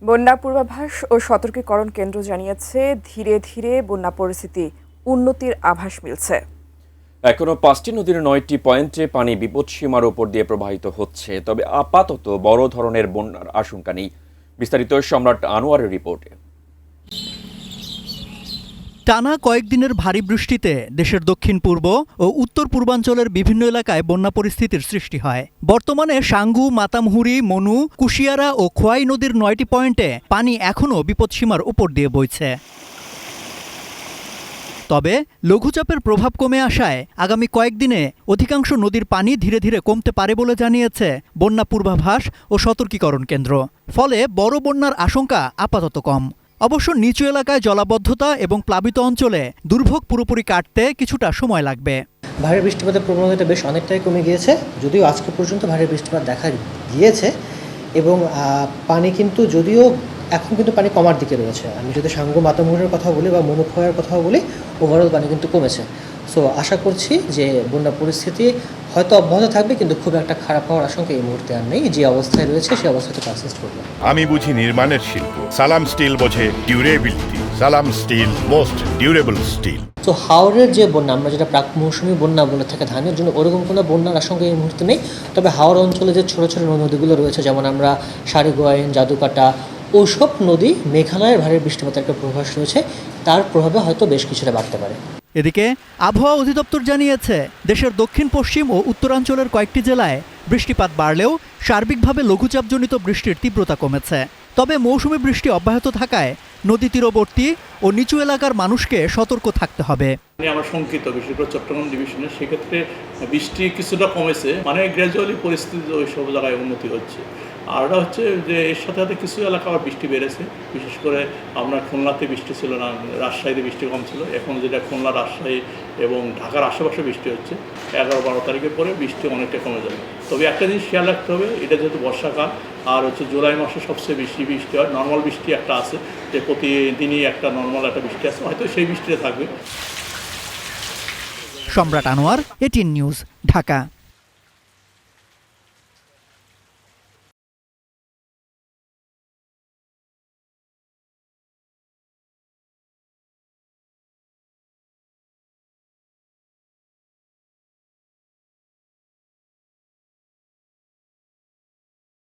বন্যা পূর্বাভাস ও সতর্কীকরণ কেন্দ্র জানিয়েছে ধীরে ধীরে বন্যা পরিস্থিতি উন্নতির আভাস মিলছে। এখনো 5টি নদীর 9টি পয়েন্টে পানি বিপদসীমার উপর দিয়ে প্রবাহিত হচ্ছে, তবে আপাতত বড় ধরনের বন্যার আশঙ্কা নেই। বিস্তারিত সম্রাট আনোয়ারের রিপোর্টে। টানা কয়েকদিনের ভারী বৃষ্টিতে দেশের দক্ষিণ পূর্ব ও উত্তর পূর্বাঞ্চলের বিভিন্ন এলাকায় বন্যা পরিস্থিতির সৃষ্টি হয়। বর্তমানে সাঙ্গু, মাতামহুরি, মনু, কুশিয়ারা ও খোয়াই নদীর 9টি পয়েন্টে পানি এখনও বিপদসীমার উপর দিয়ে বইছে। তবে লঘুচাপের প্রভাব কমে আসায় আগামী কয়েকদিনে অধিকাংশ নদীর পানি ধীরে ধীরে কমতে পারে বলে জানিয়েছে বন্যা পূর্বাভাস ও সতর্কীকরণ কেন্দ্র। ফলে বড় বন্যার আশঙ্কা আপাতত কম। অবশ্য নিচু এলাকায় জলাবদ্ধতা এবং প্লাবিত অঞ্চলে দুর্ভোগ পুরোপুরি কাটতে কিছুটা সময় লাগবে। ভারী বৃষ্টিপাতের প্রবণতা বেশ অনেকটাই কমে গিয়েছে, যদিও আজকে পর্যন্ত ভারী বৃষ্টিপাত দেখা গিয়েছে এবং পানি কিন্তু যদিও এখন কিন্তু পানি কমার দিকে রয়েছে। আমি যদি সাঙ্গু, মাতামহুরের কথা বলি বা মনু, খোয়াইয়ের কথা বলি, ওভারঅল পানি কিন্তু কমেছে। সো আশা করছি যে বন্যা পরিস্থিতি হয়তো অব্যাহত থাকবে, কিন্তু খুব একটা খারাপ হওয়ার আশঙ্কা এই মুহূর্তে আর নেই। যে অবস্থায় রয়েছে সেই অবস্থাতে পারসিস্ট করবে। আমি বুঝি নির্মাণের শিল্প, সালাম স্টিল বোঝে ডিউরেবিলিটি। সালাম স্টিল, মোস্ট ডিউরেবল স্টিল। তো হাওরের যে বন্যা, আমরা যেটা প্রাক মৌসুমী বন্যা বলে থাকে ধানের জন্য, ওরকম কোনো বন্যার আশঙ্কা এই মুহূর্তে নেই। তবে হাওর অঞ্চলে যে ছোটো ছোটো নদীগুলো রয়েছে, যেমন আমরা সারিগোয়াইন, জাদুকাটা, ওসব নদী মেঘালয়ের ভারী বৃষ্টিপাতের একটা প্রভাস রয়েছে, তার প্রভাবে হয়তো বেশ কিছুটা বাড়তে পারে। এদিকে আবহাওয়া অধিদপ্তর জানিয়েছে দেশের দক্ষিণ পশ্চিম ও উত্তরাঞ্চলের কয়েকটি জেলায় বৃষ্টিপাত বাড়লেও সার্বিকভাবে লঘুচাপজনিত বৃষ্টির তীব্রতা কমেছে। তবে মৌসুমি বৃষ্টি অব্যাহত থাকায় নদী তীরবর্তী ও নিচু এলাকার মানুষকে সতর্ক থাকতে হবে। আমরা শঙ্কিত, বিশেষ করে চট্টগ্রাম ডিভিশনে সেক্ষেত্রে বৃষ্টি কিছুটা কমেছে, মানে গ্র্যাজুয়ালি পরিস্থিতি ওই সব জায়গায় উন্নতি হচ্ছে। আর ওটা হচ্ছে যে এর সাথে সাথে কিছু এলাকা আবার বৃষ্টি বেড়েছে, বিশেষ করে আপনার খুলনাতে বৃষ্টি ছিল না, রাজশাহীতে বৃষ্টি কম ছিল। এখন যেটা খুলনা, রাজশাহী এবং ঢাকার আশেপাশে বৃষ্টি হচ্ছে, 11-12 তারিখের পরে বৃষ্টি অনেকটা কমে যাবে। তবে একটা জিনিস খেয়াল রাখতে হবে, এটা যেহেতু বর্ষাকাল আর হচ্ছে জুলাই মাসে সবচেয়ে বেশি বৃষ্টি হয়। নর্মাল বৃষ্টি একটা আছে, যে প্রতিদিনই একটা নর্মাল একটা বৃষ্টি আছে, হয়তো সেই বৃষ্টিটা থাকবে। সম্রাট আনোয়ার, এটিএন নিউজ, ঢাকা।